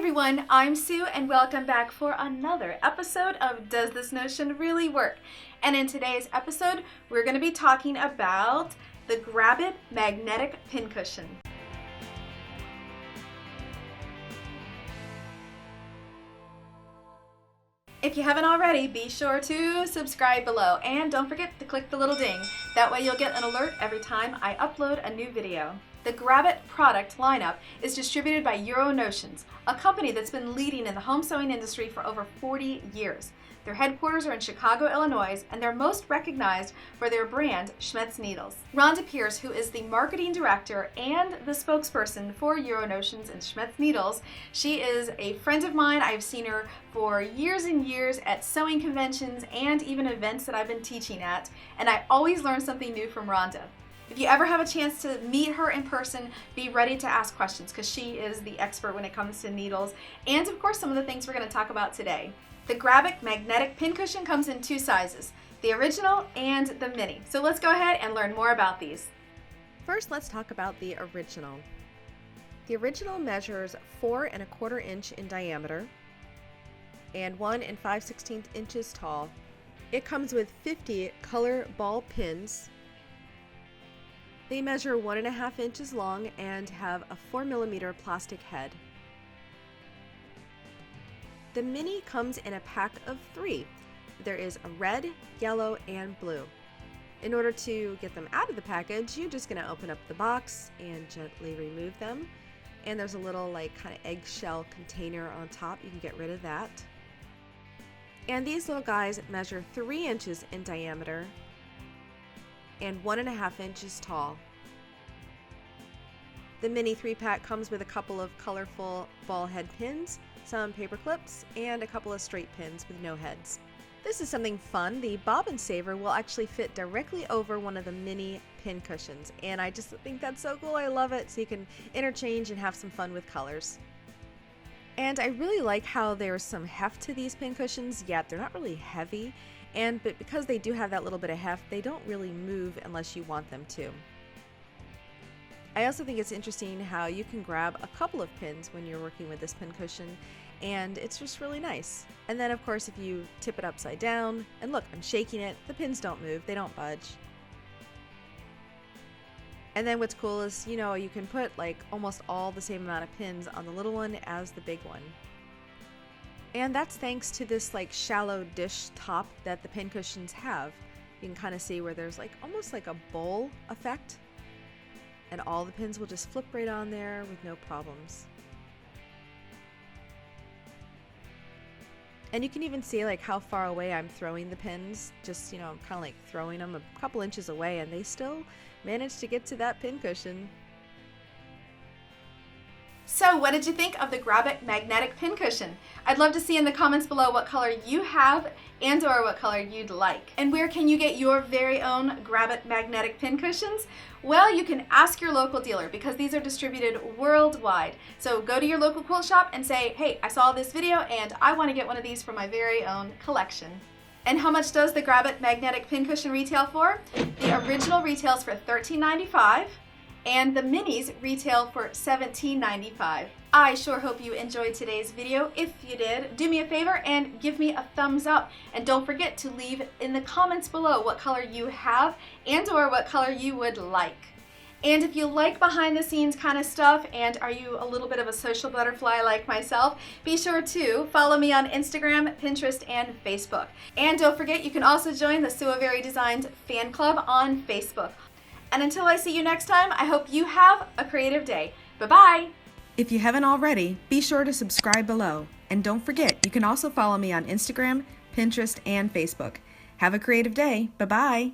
everyone, I'm Sue and welcome back for another episode of Does This Notion Really Work? And in today's episode, we're going to be talking about the Grabbit magnetic pincushion. If you haven't already, be sure to subscribe below and don't forget to click the little ding. That way you'll get an alert every time I upload a new video. The Grabbit product lineup is distributed by Notions, a company that's been leading in the home sewing industry for over 40 years. Their headquarters are in Chicago, Illinois, and they're most recognized for their brand, Schmetz Needles. Rhonda Pierce, who is the marketing director and the spokesperson for Notions and Schmetz Needles, she is a friend of mine. I've seen her for years and years at sewing conventions and even events that I've been teaching at, and I always learn something new from Rhonda. If you ever have a chance to meet her in person, be ready to ask questions because she is the expert when it comes to needles and of course some of the things we're going to talk about today. The Grabbit magnetic pincushion comes in two sizes, the original and the mini. So let's go ahead and learn more about these. First, let's talk about the original. The original measures 4 1/4 inch in diameter and 1 5/16 inches tall. It comes with 50 color ball pins. They measure 1 1/2 inches long and have a 4mm plastic head. The mini comes in a pack of 3. There is a red, yellow, and blue. In order to get them out of the package, you're just going to open up the box and gently remove them. And there's a little kind of eggshell container on top. You can get rid of that. And these little guys measure 3 inches in diameter and 1 1/2 inches tall. The mini 3-pack comes with a couple of colorful ball head pins, some paper clips, and a couple of straight pins with no heads. This is something fun. The bobbin saver will actually fit directly over one of the mini pin cushions, and I just think that's so cool. I love it. So you can interchange and have some fun with colors. And I really like how there's some heft to these pin cushions, yet they're not really heavy. But because they do have that little bit of heft, they don't really move unless you want them to. I also think it's interesting how you can grab a couple of pins when you're working with this pin cushion, and it's just really nice. And then of course if you tip it upside down, and look, I'm shaking it, the pins don't move, they don't budge. And then what's cool is, you can put almost all the same amount of pins on the little one as the big one. And that's thanks to this shallow dish top that the pin cushions have. You can kind of see where there's almost like a bowl effect, and all the pins will just flip right on there with no problems. And you can even see how far away I'm throwing the pins. Just, I'm kind of throwing them a couple inches away, and they still manage to get to that pin cushion. So what did you think of the Grabbit magnetic pincushion? I'd love to see in the comments below what color you have and or what color you'd like. And where can you get your very own Grabbit magnetic pincushions? Well, you can ask your local dealer because these are distributed worldwide. So go to your local quilt shop and say, hey, I saw this video and I want to get one of these for my very own collection. And how much does the Grabbit magnetic pincushion retail for? The original retails for $13.95. And the minis retail for $17.95. I sure hope you enjoyed today's video. If you did, do me a favor and give me a thumbs up. And don't forget to leave in the comments below what color you have and or what color you would like. And if you like behind the scenes kind of stuff and are you a little bit of a social butterfly like myself, be sure to follow me on Instagram, Pinterest, and Facebook. And don't forget, you can also join the Sue Very Designs fan club on Facebook. And until I see you next time, I hope you have a creative day. Bye-bye. If you haven't already, be sure to subscribe below. And don't forget, you can also follow me on Instagram, Pinterest, and Facebook. Have a creative day. Bye-bye.